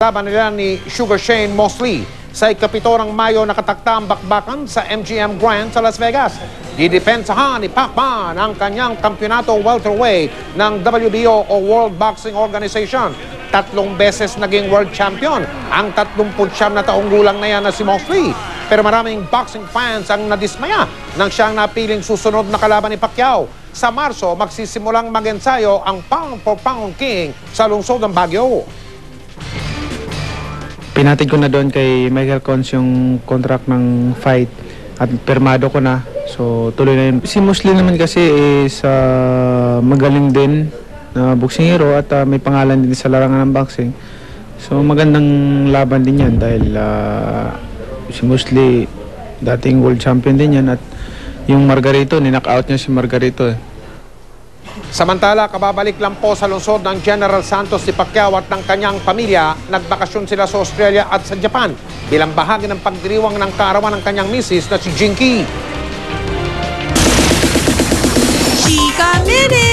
Laban nila ni Sugar Shane Mosley sa ika-7 Mayo nakatakda ang bakbakan sa MGM Grand sa Las Vegas. Didepensahan ni Pacman ang kanyang kampyonato welterweight ng WBO o World Boxing Organization. 3 beses naging world champion ang 39 na taong gulang na yan na si Mosley. Pero maraming boxing fans ang nadismaya nang siyang napiling susunod na kalaban ni Pacquiao. Sa Marso, magsisimulang mag-ensayo ang pound for pound king sa lungsod ng Baguio. Pinatid ko na doon kay Michael Cons yung contract ng fight at permado ko na. So tuloy na yun. Si Mosley naman kasi is magaling din na boksingero at may pangalan din sa larangan ng boxing. So magandang laban din yan dahil si Mosley dating world champion din yan at yung Margarito, ni-knock-out niya si Margarito eh. Samantala, kababalik lang po sa lungsod ng General Santos si Pacquiao at ng kanyang pamilya. Nagbakasyon sila sa Australia at sa Japan bilang bahagi ng pagdiriwang ng kaarawan ng kanyang misis na si Jinky. Chika Minute!